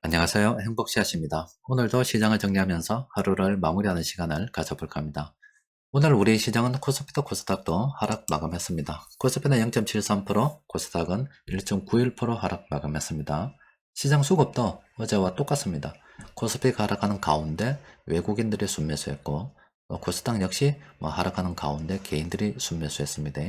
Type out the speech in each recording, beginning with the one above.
안녕하세요. 행복씨앗입니다. 오늘도 시장을 정리하면서 하루를 마무리하는 시간을 가져볼까 합니다. 오늘 우리 시장은 코스피도 코스닥도 하락 마감했습니다. 코스피는 0.73%, 코스닥은 1.91% 하락 마감했습니다. 시장 수급도 어제와 똑같습니다. 코스피가 하락하는 가운데 외국인들이 순매수했고, 코스닥 역시 하락하는 가운데 개인들이 순매수했습니다.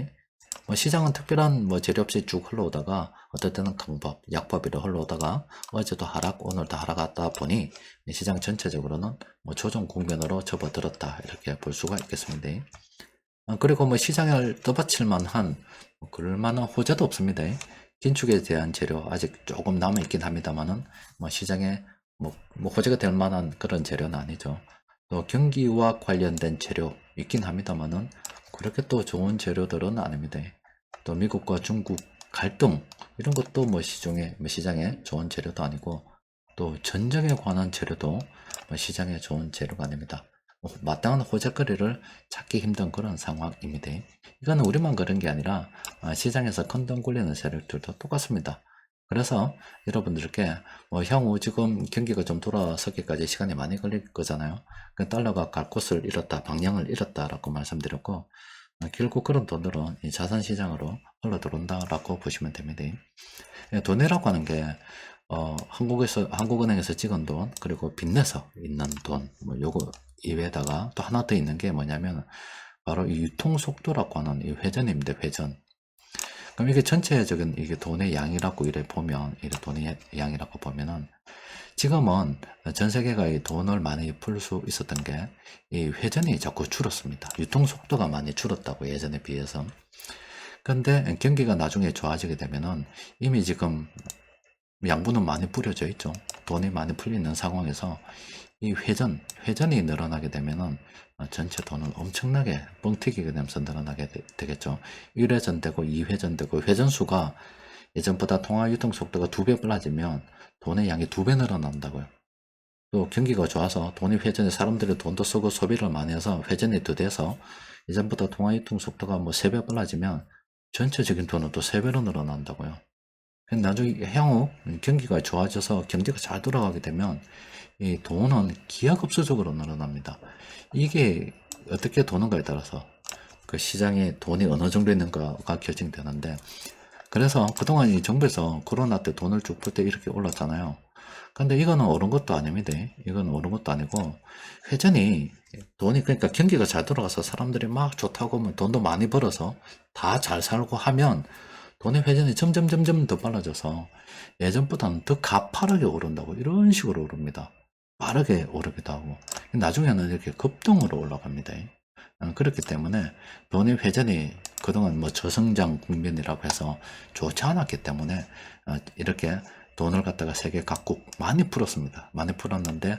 시장은 특별한 재료 없이 쭉 흘러오다가 어떨 때는 강법, 약법으로 흘러오다가 어제도 하락, 오늘도 하락하다 보니 시장 전체적으로는 조정 국면으로 접어들었다 이렇게 볼 수가 있겠습니다. 그리고 시장을 떠받칠 만한 그럴 만한 호재도 없습니다. 긴축에 대한 재료 아직 조금 남아 있긴 합니다만은 시장에 호재가 될 만한 그런 재료는 아니죠. 또 경기와 관련된 재료 있긴 합니다만은 그렇게 또 좋은 재료들은 아닙니다. 또 미국과 중국 갈등 이런 것도 시장에 좋은 재료도 아니고, 또 전쟁에 관한 재료도 시장에 좋은 재료가 아닙니다. 마땅한 호재거리를 찾기 힘든 그런 상황입니다. 이거는 우리만 그런 게 아니라 시장에서 큰돈 굴리는 세력들도 똑같습니다. 그래서 여러분들께 향후 지금 경기가 좀 돌아서기까지 시간이 많이 걸릴 거잖아요. 그 달러가 갈 곳을 잃었다, 방향을 잃었다라고 말씀드렸고, 결국 그런 돈들은 이 자산시장으로 흘러들어온다라고 보시면 됩니다. 돈이라고 하는 게 한국은행에서 찍은 돈, 그리고 빚내서 있는 돈, 요거 이외에다가 또 하나 더 있는 게 뭐냐면 바로 이 유통속도라고 하는 이 회전입니다. 회전. 그럼 이게 전체적인 이게 돈의 양이라고 이래 보면, 이래 돈의 양이라고 보면은 지금은 전 세계가 이 돈을 많이 풀 수 있었던 게 이 회전이 자꾸 줄었습니다. 유통 속도가 많이 줄었다고, 예전에 비해서. 근데 경기가 나중에 좋아지게 되면은 이미 지금 양분은 많이 뿌려져 있죠. 돈이 많이 풀리는 상황에서 이 회전이 늘어나게 되면은 전체 돈은 엄청나게 뻥튀기게 되면서 늘어나게 되겠죠. 1회전 되고 2회전 되고, 회전수가 예전보다 통화 유통 속도가 2배 빨라지면 돈의 양이 2배 늘어난다고요. 또 경기가 좋아서 돈이 회전해, 사람들이 돈도 쓰고 소비를 많이 해서 회전이 더 돼서 예전보다 통화 유통 속도가 3배 빨라지면 전체적인 돈은 또 3배로 늘어난다고요. 나중에 향후 경기가 좋아져서 경제가 잘 돌아가게 되면 이 돈은 기하급수적으로 늘어납니다. 이게 어떻게 도는가에 따라서 그 시장에 돈이 어느 정도 있는가가 결정되는데, 그래서 그동안 이 정부에서 코로나 때 돈을 쭉 풀 때 이렇게 올랐잖아요. 근데 이거는 옳은 것도 아닙니다. 이건 옳은 것도 아니고, 회전이, 돈이, 그러니까 경기가 잘 돌아가서 사람들이 막 좋다고 하면 돈도 많이 벌어서 다 잘 살고 하면 돈의 회전이 점점 더 빨라져서 예전보다는 더 가파르게 오른다고, 이런 식으로 오릅니다. 빠르게 오르기도 하고, 나중에는 이렇게 급등으로 올라갑니다. 그렇기 때문에 돈의 회전이 그동안 저성장 국면이라고 해서 좋지 않았기 때문에 이렇게 돈을 갖다가 세계 각국 많이 풀었습니다. 많이 풀었는데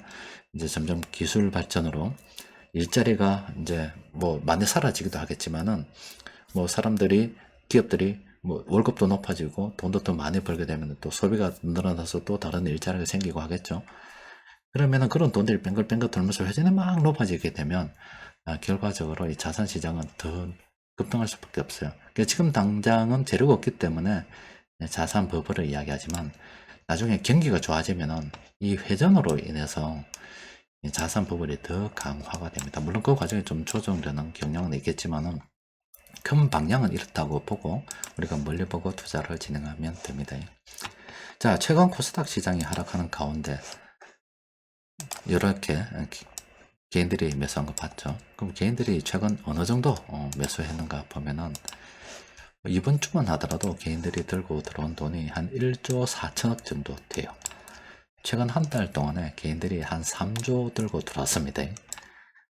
이제 점점 기술 발전으로 일자리가 이제 많이 사라지기도 하겠지만은, 사람들이, 기업들이 월급도 높아지고 돈도 더 많이 벌게 되면 또 소비가 늘어나서 또 다른 일자리가 생기고 하겠죠. 그러면은 그런 돈들이 뱅글뱅글 돌면서 회전이 막 높아지게 되면 결과적으로 이 자산 시장은 더 급등할 수밖에 없어요. 그러니까 지금 당장은 재료가 없기 때문에 자산 버블을 이야기하지만, 나중에 경기가 좋아지면은 이 회전으로 인해서 이 자산 버블이 더 강화가 됩니다. 물론 그 과정에 좀 조정되는 경향은 있겠지만은 큰 방향은 이렇다고 보고 우리가 멀리 보고 투자를 진행하면 됩니다. 자, 최근 코스닥 시장이 하락하는 가운데 이렇게 개인들이 매수한 거 봤죠. 그럼 개인들이 최근 어느 정도 매수했는가 보면은 이번 주만 하더라도 개인들이 들고 들어온 돈이 한 1조 4천억 정도 돼요. 최근 한 달 동안에 개인들이 한 3조 들고 들어왔습니다.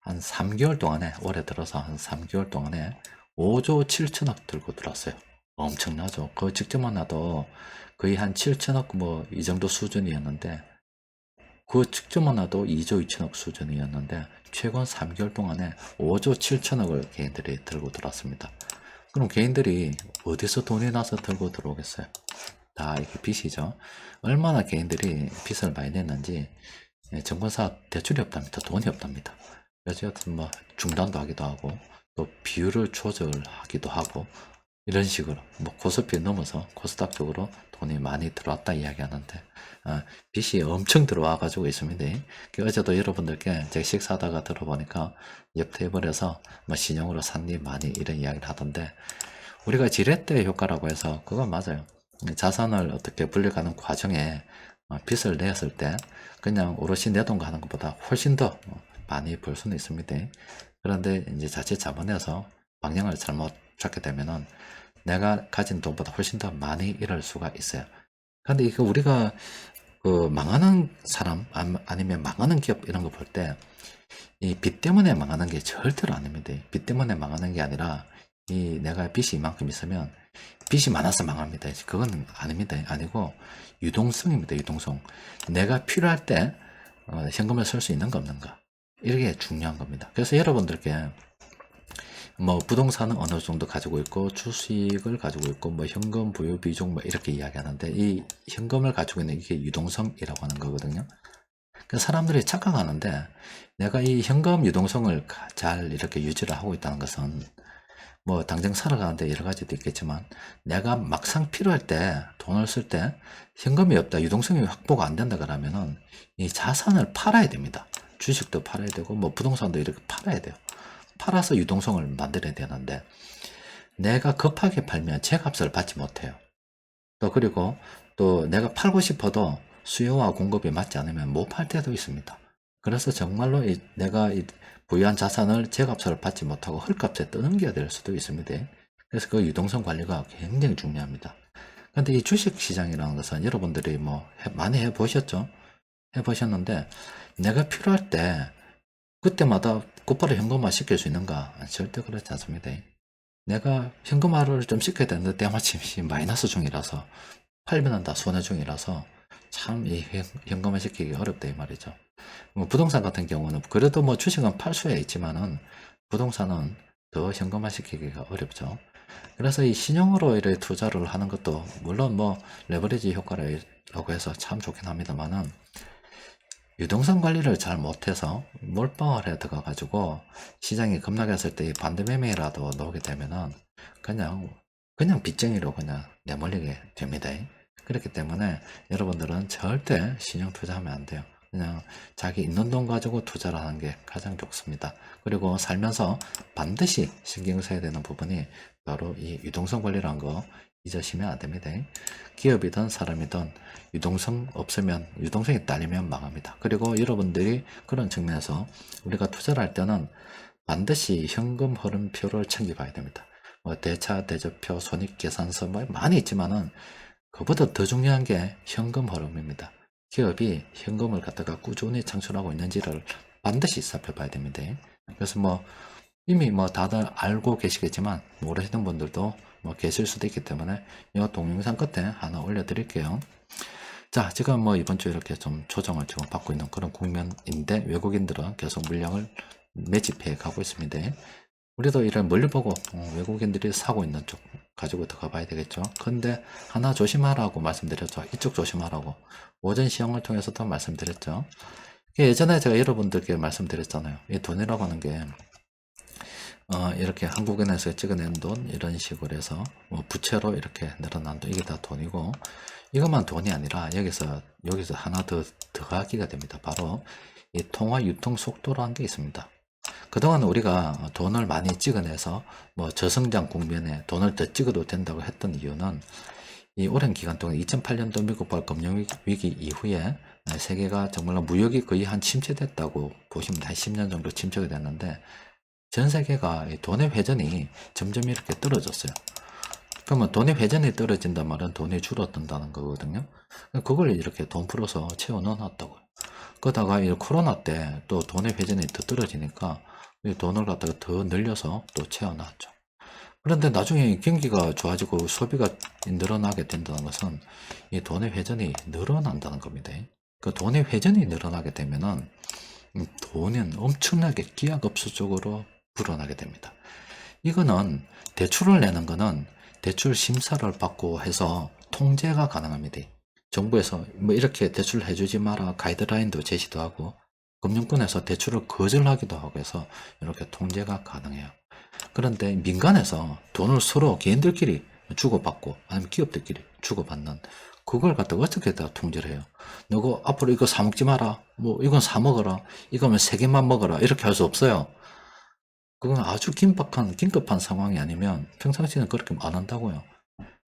한 3개월 동안에, 올해 들어서 한 3개월 동안에 5조 7천억 들고 들어왔어요. 엄청나죠. 그 직전만 해도 거의 한 7천억 이 정도 수준이었는데, 그 직전만 해도 2조 2천억 수준이었는데 최근 3개월 동안에 5조 7천억을 개인들이 들고 들어왔습니다. 그럼 개인들이 어디서 돈이 나서 들고 들어오겠어요? 다 이게 빚이죠. 얼마나 개인들이 빚을 많이 냈는지, 증권사 대출이 없답니다. 돈이 없답니다. 그래서 여튼 중단도 하기도 하고, 또 비율을 조절하기도 하고, 이런 식으로 코스피 넘어서 코스닥 쪽으로 돈이 많이 들어왔다 이야기하는데 빚이 엄청 들어와 가지고 있습니다. 어제도 여러분들께 제가 식사하다가 들어보니까 옆 테이블에서 뭐 신용으로 샀니 많이 이런 이야기를 하던데, 우리가 지렛대 효과라고 해서 그건 맞아요. 자산을 어떻게 불려가는 과정에 빚을 냈을 때 그냥 오롯이 내 돈 가는 것보다 훨씬 더 많이 벌 수는 있습니다. 그런데 이제 자칫 잘못해서 방향을 잘못 잡게 되면은 내가 가진 돈보다 훨씬 더 많이 잃을 수가 있어요. 그런데 이거 우리가 그 망하는 사람 아니면 망하는 기업 이런 거 볼 때 이 빚 때문에 망하는 게 절대로 아닙니다. 빚 때문에 망하는 게 아니라 이 내가 빚이 이만큼 있으면 빚이 많아서 망합니다. 그건 아닙니다. 아니고 유동성입니다. 유동성. 내가 필요할 때 현금을 쓸 수 있는가 없는가, 이게 중요한 겁니다. 그래서 여러분들께 뭐 부동산은 어느 정도 가지고 있고 주식을 가지고 있고 뭐 현금 보유 비중 뭐 이렇게 이야기하는데, 이 현금을 가지고 있는 이게 유동성이라고 하는 거거든요. 그래서 사람들이 착각하는데, 내가 이 현금 유동성을 잘 이렇게 유지를 하고 있다는 것은 뭐 당장 살아가는데 여러 가지도 있겠지만, 내가 막상 필요할 때 돈을 쓸 때 현금이 없다, 유동성이 확보가 안 된다 그러면은 이 자산을 팔아야 됩니다. 주식도 팔아야 되고 뭐 부동산도 이렇게 팔아야 돼요. 팔아서 유동성을 만들어야 되는데, 내가 급하게 팔면 제값을 받지 못해요. 또 그리고 또 내가 팔고 싶어도 수요와 공급이 맞지 않으면 못 팔 때도 있습니다. 그래서 정말로 내가 보유한 자산을 제값을 받지 못하고 헐값에 떠넘겨야 될 수도 있습니다. 그래서 그 유동성 관리가 굉장히 중요합니다. 근데 이 주식 시장이라는 것은 여러분들이 뭐 많이 해보셨죠? 해보셨는데, 내가 필요할 때 그때마다 곧바로 현금화 시킬 수 있는가? 절대 그렇지 않습니다. 내가 현금화를 좀 시켜야 되는데 때마침 마이너스 중이라서, 팔면은 다 손해 중이라서 참 이 현금화 시키기 어렵다 이 말이죠. 뭐 부동산 같은 경우는 그래도 뭐 주식은 팔 수야 있지만은 부동산은 더 현금화 시키기가 어렵죠. 그래서 이 신용으로 이렇게 투자를 하는 것도 물론 뭐 레버리지 효과라고 해서 참 좋긴 합니다만은, 유동성 관리를 잘 못해서 몰빵을 해 들어가 가지고 시장이 급락했을 때 반대 매매라도 나오게 되면은 그냥 빚쟁이로 그냥 내몰리게 됩니다. 그렇기 때문에 여러분들은 절대 신용 투자하면 안 돼요. 그냥 자기 있는 돈 가지고 투자를 하는 게 가장 좋습니다. 그리고 살면서 반드시 신경 써야 되는 부분이 바로 이 유동성 관리라는 거 잊으시면 안 됩니다. 기업이든 사람이든 유동성 없으면, 유동성이 딸리면 망합니다. 그리고 여러분들이 그런 측면에서 우리가 투자를 할 때는 반드시 현금 흐름표를 챙겨봐야 됩니다. 뭐 대차, 대조표, 손익계산서 뭐 많이 있지만은 그보다 더 중요한 게 현금 흐름입니다. 기업이 현금을 갖다가 꾸준히 창출하고 있는지를 반드시 살펴봐야 됩니다. 그래서 뭐 이미 뭐 다들 알고 계시겠지만 모르시는 분들도 뭐 계실 수도 있기 때문에 이 동영상 끝에 하나 올려드릴게요. 자, 지금 뭐 이번 주 이렇게 좀 조정을 지금 받고 있는 그런 국면인데, 외국인들은 계속 물량을 매집해 가고 있습니다. 우리도 이를 멀리 보고 외국인들이 사고 있는 쪽 가지고 들어가 봐야 되겠죠. 근데 하나 조심하라고 말씀드렸죠. 이쪽 조심하라고 오전 시황을 통해서도 말씀드렸죠. 예전에 제가 여러분들께 말씀드렸잖아요. 이 돈이라고 하는 게 이렇게 한국은행에서 찍어낸 돈 이런 식으로 해서 뭐 부채로 이렇게 늘어난 돈, 이게 다 돈이고, 이것만 돈이 아니라 여기서 하나 더 더하기가 됩니다. 바로 이 통화 유통 속도라는 게 있습니다. 그동안 우리가 돈을 많이 찍어내서 뭐 저성장 국면에 돈을 더 찍어도 된다고 했던 이유는, 이 오랜 기간 동안 2008년도 미국발 금융위기 이후에 세계가 정말로 무역이 거의 한 침체됐다고 보시면 한 10년 정도 침체가 됐는데, 전 세계가 돈의 회전이 점점 이렇게 떨어졌어요. 그러면 돈의 회전이 떨어진단 말은 돈이 줄어든다는 거거든요. 그걸 이렇게 돈 풀어서 채워 넣어놨다고요. 그러다가 이 코로나 때 또 돈의 회전이 더 떨어지니까 이 돈을 갖다가 더 늘려서 또 채워놨죠. 그런데 나중에 경기가 좋아지고 소비가 늘어나게 된다는 것은 이 돈의 회전이 늘어난다는 겁니다. 그 돈의 회전이 늘어나게 되면은 돈은 엄청나게 기하급수적으로 불어나게 됩니다. 이거는 대출을 내는 거는 대출 심사를 받고 해서 통제가 가능합니다. 정부에서 뭐 이렇게 대출을 해주지 마라 가이드라인도 제시도 하고, 금융권에서 대출을 거절하기도 하고 해서 이렇게 통제가 가능해요. 그런데 민간에서 돈을 서로 개인들끼리 주고받고 아니면 기업들끼리 주고받는 그걸 갖다가 어떻게 다 통제를 해요? 너가 앞으로 이거 사 먹지 마라. 뭐 이건 사 먹어라. 이거면 3개만 먹어라. 이렇게 할 수 없어요. 그건 아주 긴급한 상황이 아니면 평상시에는 그렇게 안 한다고요.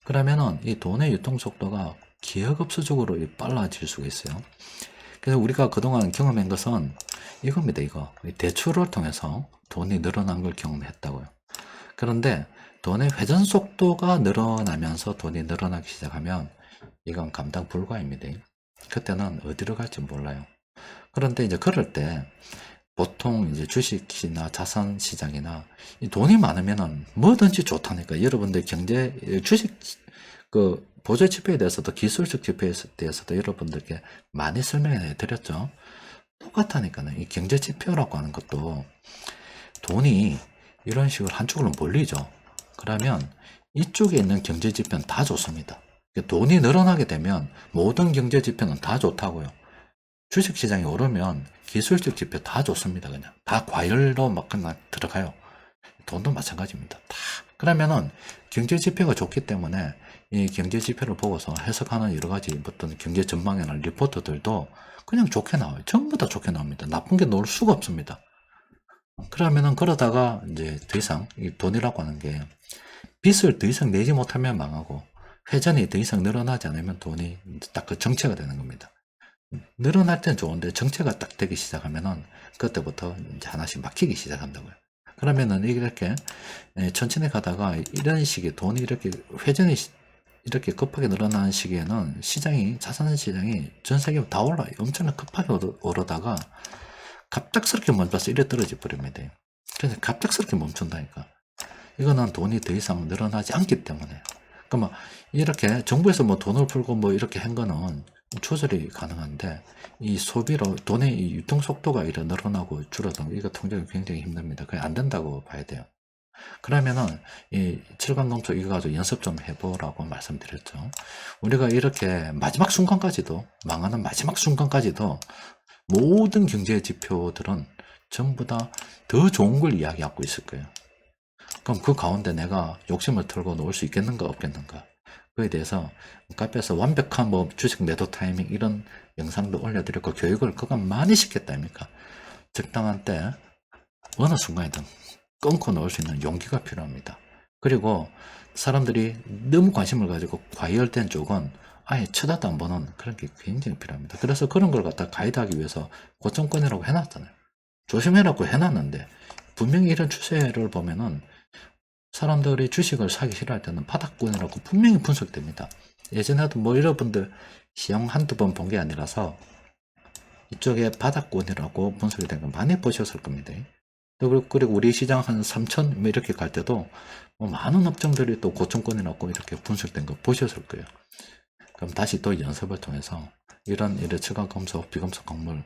그러면은 이 돈의 유통 속도가 기하급수적으로 빨라질 수가 있어요. 그래서 우리가 그동안 경험한 것은 이겁니다. 이거 대출을 통해서 돈이 늘어난 걸 경험했다고요. 그런데 돈의 회전 속도가 늘어나면서 돈이 늘어나기 시작하면 이건 감당 불가입니다. 그때는 어디로 갈지 몰라요. 그런데 이제 그럴 때 보통 이제 주식이나 자산 시장이나 이 돈이 많으면은 뭐든지 좋다니까. 여러분들 주식 그 보조 지표에 대해서도 기술적 지표에 대해서도 여러분들께 많이 설명해 드렸죠. 똑같다니까요. 이 경제 지표라고 하는 것도 돈이 이런 식으로 한쪽으로 몰리죠. 그러면 이쪽에 있는 경제 지표는 다 좋습니다. 돈이 늘어나게 되면 모든 경제 지표는 다 좋다고요. 주식 시장이 오르면 기술적 지표 다 좋습니다. 그냥 다 과열로 막 그냥 들어가요. 돈도 마찬가지입니다. 다. 그러면은 경제 지표가 좋기 때문에 이 경제 지표를 보고서 해석하는 여러 가지 어떤 경제 전망이나 리포트들도 그냥 좋게 나와요. 전부 다 좋게 나옵니다. 나쁜 게 나올 수가 없습니다. 그러면은 그러다가 이제 더 이상 이 돈이라고 하는 게 빚을 더 이상 내지 못하면 망하고 회전이 더 이상 늘어나지 않으면 돈이 딱 그 정체가 되는 겁니다. 늘어날 땐 좋은데 정체가 딱 되기 시작하면은 그때부터 이제 하나씩 막히기 시작한다고요. 그러면은 이렇게 천천히 가다가 이런 식의 돈이 이렇게 회전이 이렇게 급하게 늘어나는 시기에는 자산 시장이 전 세계로 다 올라요. 엄청나게 급하게 오르다가 갑작스럽게 멈춰서 이래 떨어져 버립니다. 그래서 갑작스럽게 멈춘다니까. 이거는 돈이 더 이상 늘어나지 않기 때문에. 그러면 이렇게 정부에서 뭐 돈을 풀고 뭐 이렇게 한 거는 조절이 가능한데 이 소비로 돈의 이 유통 속도가 이래 늘어나고 줄어든 이거 통제가 굉장히 힘듭니다. 그게 안 된다고 봐야 돼요. 그러면은 이 칠간검소 이거 가지고 연습 좀 해보라고 말씀드렸죠. 우리가 이렇게 마지막 순간까지도 망하는 마지막 순간까지도 모든 경제 지표들은 전부 다 더 좋은 걸 이야기하고 있을 거예요. 그럼 그 가운데 내가 욕심을 털고 놓을 수 있겠는가 없겠는가, 그에 대해서 카페에서 완벽한 뭐 주식 매도 타이밍 이런 영상도 올려드렸고 교육을 그간 많이 시켰다 아닙니까. 적당한 때 어느 순간이든 끊고 놓을 수 있는 용기가 필요합니다. 그리고 사람들이 너무 관심을 가지고 과열된 쪽은 아예 쳐다도 안 보는 그런 게 굉장히 필요합니다. 그래서 그런 걸 갖다 가이드하기 위해서 고정권이라고 해놨잖아요. 조심해라고 해놨는데 분명히 이런 추세를 보면은 사람들이 주식을 사기 싫어할 때는 바닥권이라고 분명히 분석됩니다. 예전에도 뭐 여러분들 시험 한두 번 본 게 아니라서 이쪽에 바닥권이라고 분석이 된 거 많이 보셨을 겁니다. 그리고 우리 시장 한 3천 뭐 이렇게 갈 때도 뭐 많은 업종들이 또 고점권이라고 이렇게 분석된 거 보셨을 거예요. 그럼 다시 또 연습을 통해서 이런 칠간 검석, 비검석 광물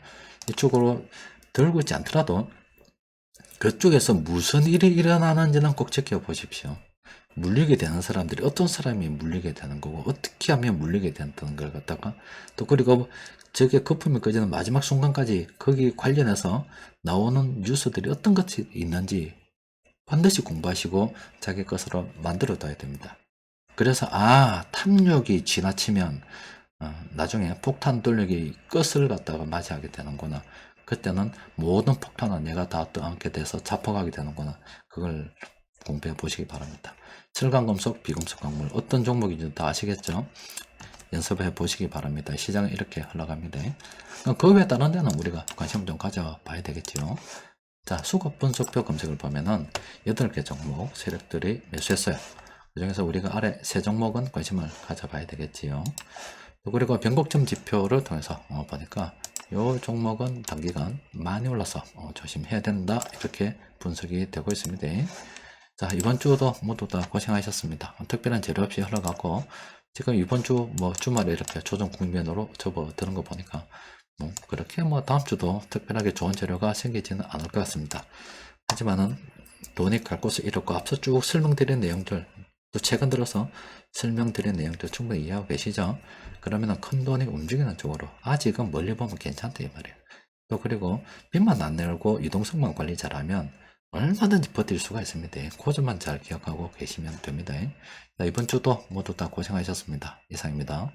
이쪽으로 들고 있지 않더라도 그쪽에서 무슨 일이 일어나는지는 꼭 지켜보십시오. 물리게 되는 사람들이 어떤 사람이 물리게 되는 거고 어떻게 하면 물리게 된다는 걸 갖다가 또 그리고 저게 거품이 꺼지는 마지막 순간까지 거기 관련해서 나오는 뉴스들이 어떤 것이 있는지 반드시 공부하시고 자기 것으로 만들어 둬야 됩니다. 그래서 탐욕이 지나치면 나중에 폭탄 돌리기 끝을 갖다가 맞이하게 되는구나. 그때는 모든 폭탄은 내가 다 떠안게 돼서 잡혀가게 되는구나. 그걸 공부해 보시기 바랍니다. 칠간금속, 비금속 광물 어떤 종목인지 다 아시겠죠? 연습해 보시기 바랍니다. 시장은 이렇게 흘러갑니다. 그 외에 다른 데는 우리가 관심 좀 가져봐야 되겠죠. 자, 수급 분석표 검색을 보면은 8개 종목 세력들이 매수했어요. 그 중에서 우리가 아래 3종목은 관심을 가져봐야 되겠지요. 그리고 변곡점 지표를 통해서 보니까 이 종목은 단기간 많이 올라서 조심해야 된다, 이렇게 분석이 되고 있습니다. 자, 이번 주도 모두 다 고생하셨습니다. 특별한 재료 없이 흘러가고 지금 이번 주 주말에 이렇게 조정 국면으로 접어드는 거 보니까 그렇게 다음 주도 특별하게 좋은 재료가 생기지는 않을 것 같습니다. 하지만은 돈이 갈 곳을 잃었고 앞서 쭉 설명드린 내용들, 또 최근 들어서 설명드린 내용들 충분히 이해하고 계시죠? 그러면 큰 돈이 움직이는 쪽으로 아직은 멀리 보면 괜찮다 이 말이에요. 또 그리고 빚만 안 내고 유동성만 관리 잘하면 얼마든지 버틸 수가 있습니다. 그 점만 잘 기억하고 계시면 됩니다. 이번 주도 모두 다 고생하셨습니다. 이상입니다.